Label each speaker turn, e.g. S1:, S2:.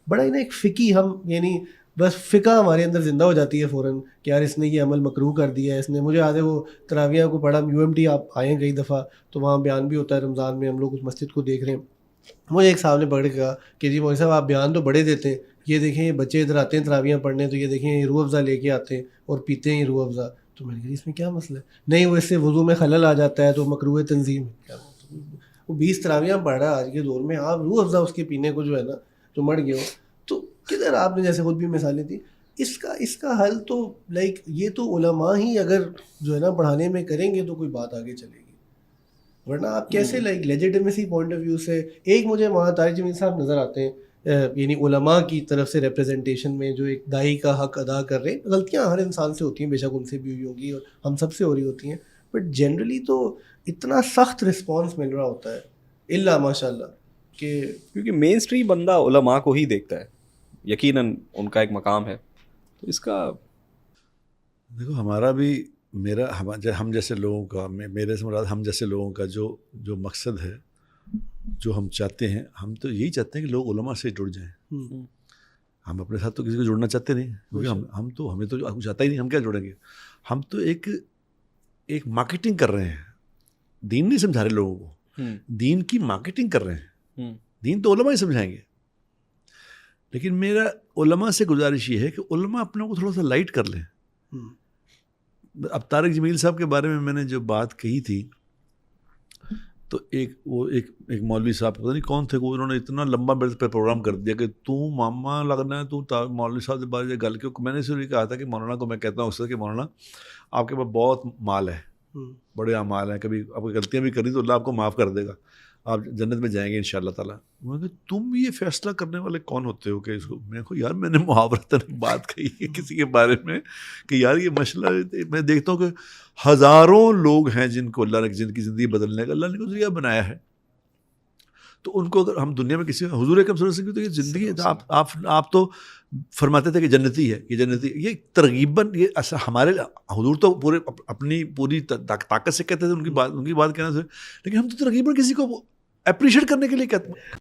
S1: بڑا ہی نا ایک فقی ہم یعنی بس فقہ ہمارے اندر زندہ ہو جاتی ہے فوراً کہ یار اس نے یہ عمل مکروہ کر دیا ہے. اس نے مجھے یاد ہے وہ تراویہ کو پڑھا UMT آپ آئے ہیں کئی دفعہ تو وہاں بیان بھی ہوتا ہے رمضان میں, ہم لوگ اس مسجد کو دیکھ رہے ہیں. مجھے ایک صاحب نے پکڑ کے کہا کہ جی مولوی صاحب آپ بیان تو بڑے دیتے ہیں, یہ دیکھیں یہ بچے ادھر آتے ہیں تراویہ پڑھنے تو یہ دیکھیں یہ روح افزا لے کے آتے ہیں اور پیتے ہیں یہ روح افزا. تو میں نے کہا اس میں کیا مسئلہ ہے؟ نہیں وہ اس سے وضو میں خلل آ جاتا ہے تو مکروہ تنظیم ہے. وہ 20 تراویہ پڑھ رہا ہے آج کے دور میں, آپ روح افزا اس کے پینے کو جو ہے نا جو مڑ گئے ہو تو کدھر آپ نے جیسے خود بھی مثالیں دی. اس کا حل تو لائک یہ تو علماء ہی اگر جو ہے نا پڑھانے میں کریں گے تو کوئی بات آگے چلے گی, ورنہ آپ کیسے like legitimacy point of view سے. ایک مجھے مولانا طارق جمیل صاحب نظر آتے ہیں یعنی علماء کی طرف سے ریپرزنٹیشن میں جو ایک داعی کا حق ادا کر رہے ہیں. غلطیاں ہر انسان سے ہوتی ہیں, بے شک ان سے بھی ہوئی ہوگی اور ہم سب سے ہو رہی ہوتی ہیں, بٹ جنرلی تو اتنا سخت رسپانس مل رہا ہوتا ہے الا ماشاء اللہ کہ
S2: کیونکہ مین اسٹریم بندہ علماء کو ہی دیکھتا ہے, یقیناً ان کا ایک مقام ہے. تو اس کا
S3: دیکھو ہمارا بھی میرا ہم جیسے لوگوں کا, میرے سے مراد ہم جیسے لوگوں کا جو مقصد ہے جو ہم چاہتے ہیں, ہم تو یہی چاہتے ہیں کہ لوگ علماء سے جڑ جائیں. ہم اپنے ساتھ تو کسی کو جڑنا چاہتے نہیں, کیونکہ ہمیں تو کچھ آتا ہی نہیں, ہم کیا جوڑیں گے. ہم تو ایک مارکیٹنگ کر رہے ہیں, دین نہیں سمجھا رہے لوگوں کو, دین کی مارکیٹنگ کر رہے ہیں. دین تو علماء ہی سمجھائیں گے. لیکن میرا علماء سے گزارش یہ ہے کہ علماء اپنے کو تھوڑا سا لائٹ کر لیں. اب طارق جمیل صاحب کے بارے میں نے جو بات کہی تھی تو ایک مولوی صاحب پتہ نہیں کون تھے, وہ انہوں نے اتنا لمبا میرے پہ پروگرام کر دیا کہ تو ماما لگنا ہے تو مولوی صاحب کے بارے میں گل کی. میں نے صرف یہ کہا تھا کہ مولانا کو میں کہتا ہوں اس سے کہ مولانا آپ کے پاس بہت مال ہے, بڑے اعمال ہیں, کبھی آپ کو غلطیاں بھی کری تو اللہ آپ کو معاف کر دے گا, آپ جنت میں جائیں گے ان شاء اللہ تعالیٰ. میں کہ تم یہ فیصلہ کرنے والے کون ہوتے ہو کہ اس کو. میں کو یار میں نے محاورتاً بات کہی ہے کسی کے بارے میں کہ یار یہ مسئلہ میں دیکھتا ہوں کہ ہزاروں لوگ ہیں جن کو اللہ نے جن کی زندگی بدلنے کا اللہ نے ذریعہ بنایا ہے. تو ان کو اگر ہم دنیا میں کسی حضور اکرم صلی اللہ علیہ وسلم کی تو یہ زندگی آپ تو فرماتے تھے کہ جنتی ہے, یہ جنتی, یہ ترغیباً یہ ہمارے حضور تو اپنی پوری طاقت سے کہتے تھے ان کی بات کہنا سے, لیکن ہم تو ترغیباً کسی کو اپریشیٹ کرنے کے لیے کہتے ہیں.